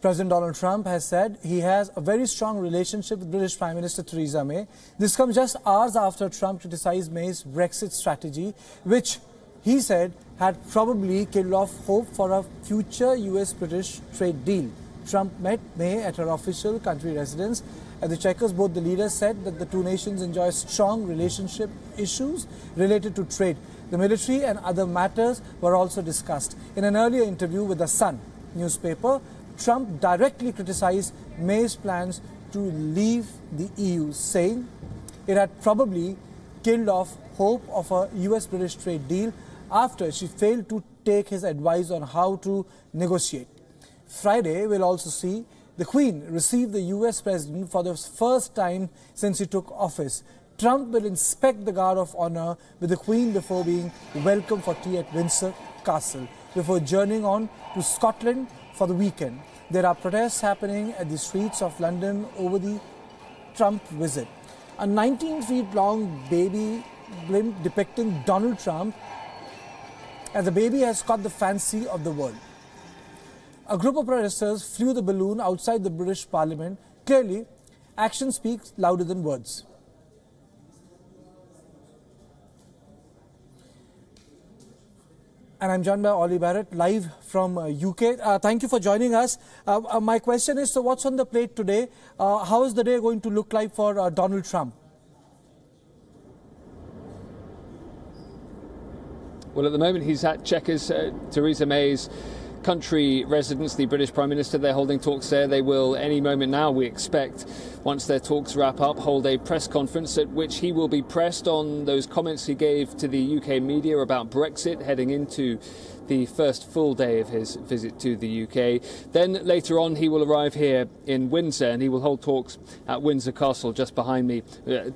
President Donald Trump has said he has a very strong relationship with British Prime Minister Theresa May. This comes just hours after Trump criticized May's Brexit strategy, which he said had probably killed off hope for a future US-British trade deal. Trump met May at her official country residence. At the Chequers, both the leaders said that the two nations enjoy strong relationship issues related to trade. The military and other matters were also discussed. In an earlier interview with The Sun newspaper, Trump directly criticized May's plans to leave the EU, saying it had probably killed off hope of a US-British trade deal after she failed to take his advice on how to negotiate. Friday will also see the Queen receive the US President for the first time since he took office. Trump will inspect the Guard of Honor with the Queen before being welcomed for tea at Windsor Castle, before journeying on to Scotland for the weekend. There are protests happening at the streets of London over the Trump visit. A 19-feet-long baby blimp depicting Donald Trump as the baby has caught the fancy of the world. A group of protesters flew the balloon outside the British Parliament. Clearly, action speaks louder than words. And I'm joined by Ollie Barrett, live from UK. Thank you for joining us. My question is, so what's on the plate today? How is the day going to look like for Donald Trump? Well, at the moment, he's at Chequers, Theresa May's country residence, the British Prime Minister. They're holding talks there. They will, any moment now, we expect, once their talks wrap up, hold a press conference at which he will be pressed on those comments he gave to the UK media about Brexit heading into the first full day of his visit to the UK. Then later on he will arrive here in Windsor and he will hold talks at Windsor Castle just behind me.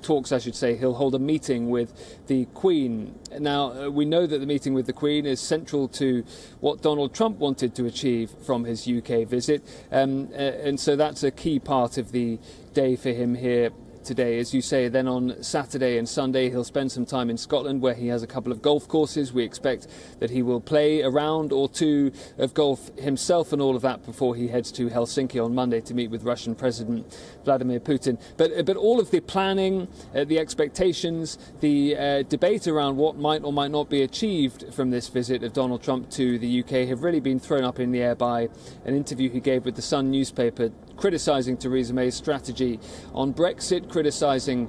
Talks, I should say. He'll hold a meeting with the Queen. Now, we know that the meeting with the Queen is central to what Donald Trump wanted to achieve from his UK visit, and so that's a key part of the day for him here today. As you say, then on Saturday and Sunday he'll spend some time in Scotland where he has a couple of golf courses. We expect that he will play a round or two of golf himself and all of that before he heads to Helsinki on Monday to meet with Russian President Vladimir Putin. But all of the planning, the expectations, the debate around what might or might not be achieved from this visit of Donald Trump to the UK have really been thrown up in the air by an interview he gave with the Sun newspaper, criticising Theresa May's strategy on Brexit, criticising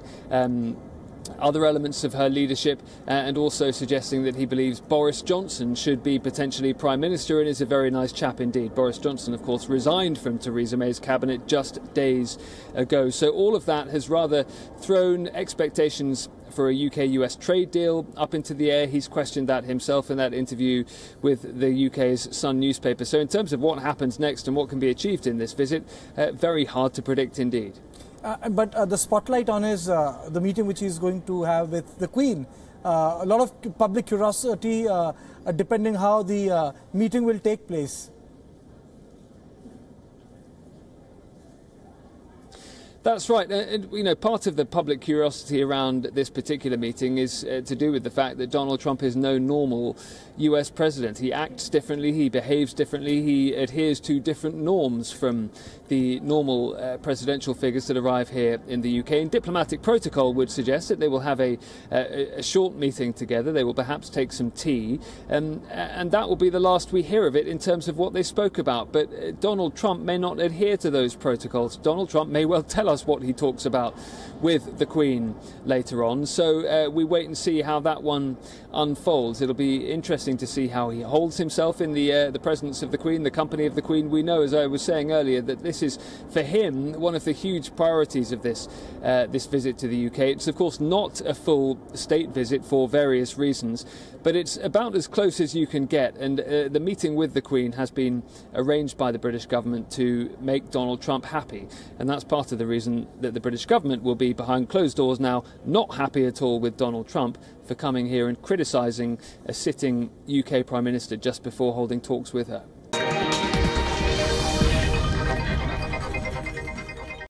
other elements of her leadership, and also suggesting that he believes Boris Johnson should be potentially Prime Minister and is a very nice chap indeed. Boris Johnson, of course, resigned from Theresa May's cabinet just days ago. So all of that has rather thrown expectations for a UK-US trade deal up into the air. He's questioned that himself in that interview with the UK's Sun newspaper. So in terms of what happens next and what can be achieved in this visit, very hard to predict indeed. But the spotlight on is the meeting which he's going to have with the Queen. A lot of public curiosity depending how the meeting will take place. That's right. You know, part of the public curiosity around this particular meeting is to do with the fact that Donald Trump is no normal US president. He acts differently, he behaves differently, he adheres to different norms from the normal presidential figures that arrive here in the UK. And diplomatic protocol would suggest that they will have a short meeting together. They will perhaps take some tea, and that will be the last we hear of it in terms of what they spoke about. But Donald Trump may not adhere to those protocols. Donald Trump may well tell us what he talks about with the Queen later on. So we wait and see how that one unfolds. It'll be interesting to see how he holds himself in the presence of the Queen, the company of the Queen. We know, as I was saying earlier, that this is for him one of the huge priorities of this visit to the UK. It's of course not a full state visit for various reasons, but it's about as close as you can get. And the meeting with the Queen has been arranged by the British government to make Donald Trump happy, and that's part of the reason that the British government will be behind closed doors now, not happy at all with Donald Trump for coming here and criticising a sitting UK Prime Minister just before holding talks with her.